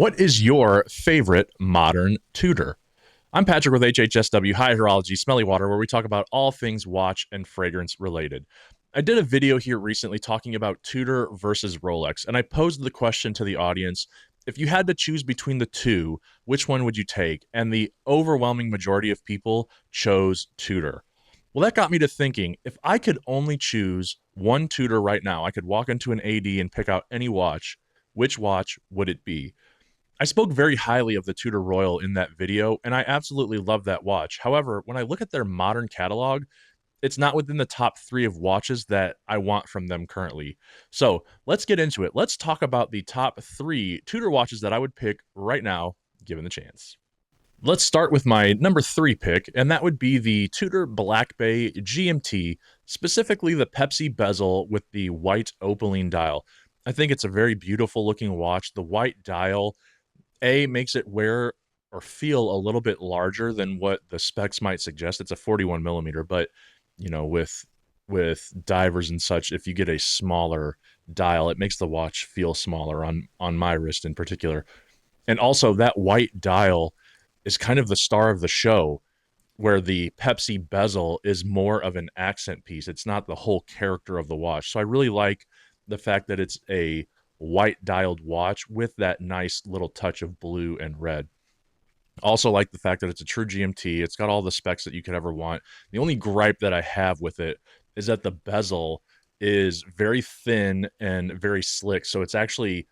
What is your favorite modern Tudor? I'm Patrick with HHSW High Horology Smelly Water, where we talk about all things watch and fragrance related. I did a video here recently talking about Tudor versus Rolex, and I posed the question to the audience, if you had to choose between the two, which one would you take? And the overwhelming majority of people chose Tudor. Well, that got me to thinking, if I could only choose one Tudor right now, I could walk into an AD and pick out any watch, which watch would it be? I spoke very highly of the Tudor Royal in that video, and I absolutely love that watch. However, when I look at their modern catalog, it's not within the top 3 of watches that I want from them currently. So, let's get into it. Let's talk about the top 3 Tudor watches that I would pick right now, given the chance. Let's start with my number 3 pick, and that would be the Tudor Black Bay GMT, specifically the Pepsi bezel with the white opaline dial. I think it's a very beautiful looking watch. The white dial makes it wear or feel a little bit larger than what the specs might suggest. It's a 41 millimeter, but with divers and such, if you get a smaller dial, it makes the watch feel smaller on my wrist in particular. And also that white dial is kind of the star of the show, where the Pepsi bezel is more of an accent piece. It's not the whole character of the watch. So I really like the fact that it's a white dialed watch with that nice little touch of blue and red. Also like the fact that it's a true GMT. It's got all the specs that you could ever want. The only gripe that I have with it is that the bezel is very thin and very slick. So it's actually,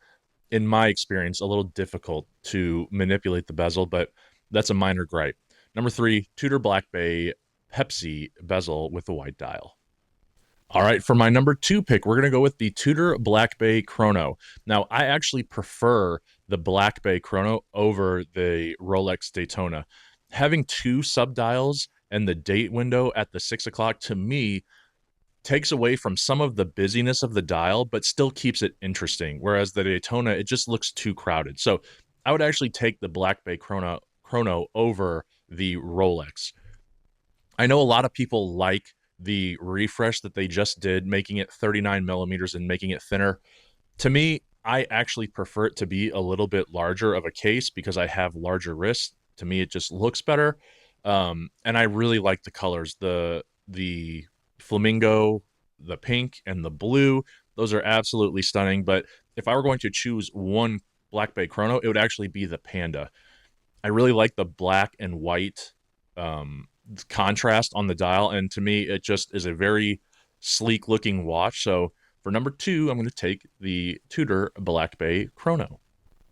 in my experience, a little difficult to manipulate the bezel, but that's a minor gripe. Number 3, Tudor Black Bay Pepsi bezel with the white dial. All right, for my number 2 pick, we're going to go with the Tudor Black Bay Chrono. Now, I actually prefer the Black Bay Chrono over the Rolex Daytona. Having 2 subdials and the date window at the 6 o'clock, to me, takes away from some of the busyness of the dial, but still keeps it interesting. Whereas the Daytona, it just looks too crowded. So I would actually take the Black Bay Chrono over the Rolex. I know a lot of people like the refresh that they just did, making it 39 millimeters and making it thinner. To me, I actually prefer it to be a little bit larger of a case because I have larger wrists. To me, it just looks better. And I really like the colors, the flamingo, the pink, and the blue. Those are absolutely stunning. But if I were going to choose one Black Bay Chrono, it would actually be the Panda. I really like the black and white contrast on the dial, and to me it just is a very sleek looking watch. So for number 2, I'm going to take the Tudor Black Bay Chrono.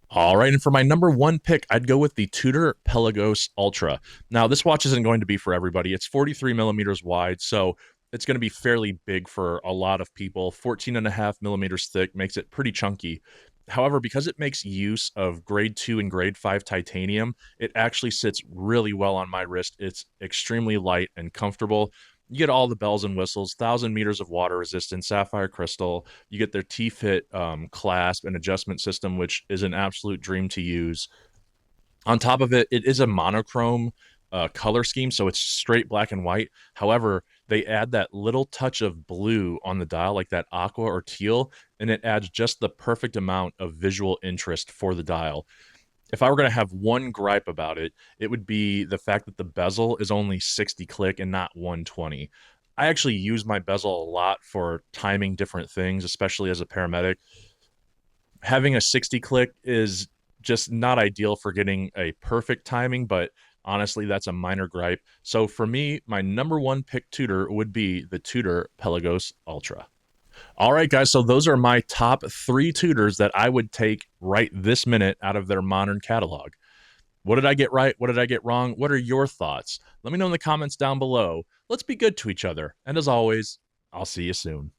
All right, and for my number 1 pick, I'd go with the Tudor Pelagos Ultra. Now, this watch isn't going to be for everybody. It's 43 millimeters wide, so it's going to be fairly big for a lot of people. 14.5 millimeters thick makes it pretty chunky. However, because it makes use of grade 2 and grade 5 titanium, it actually sits really well on my wrist. It's extremely light and comfortable. You get all the bells and whistles, 1,000 meters of water resistance, sapphire crystal. You get their T-Fit clasp and adjustment system, which is an absolute dream to use. On top of it, it is a monochrome color scheme, so it's straight black and white. However, they add that little touch of blue on the dial, like that aqua or teal, and it adds just the perfect amount of visual interest for the dial. If I were going to have one gripe about it, it would be the fact that the bezel is only 60 click and not 120. I actually use my bezel a lot for timing different things, especially as a paramedic. Having a 60 click is just not ideal for getting a perfect timing, but honestly, that's a minor gripe. So for me, my number 1 pick Tudor would be the Tudor Pelagos Ultra. All right, guys, so those are my top 3 Tudors that I would take right this minute out of their modern catalog. What did I get right? What did I get wrong? What are your thoughts? Let me know in the comments down below. Let's be good to each other. And as always, I'll see you soon.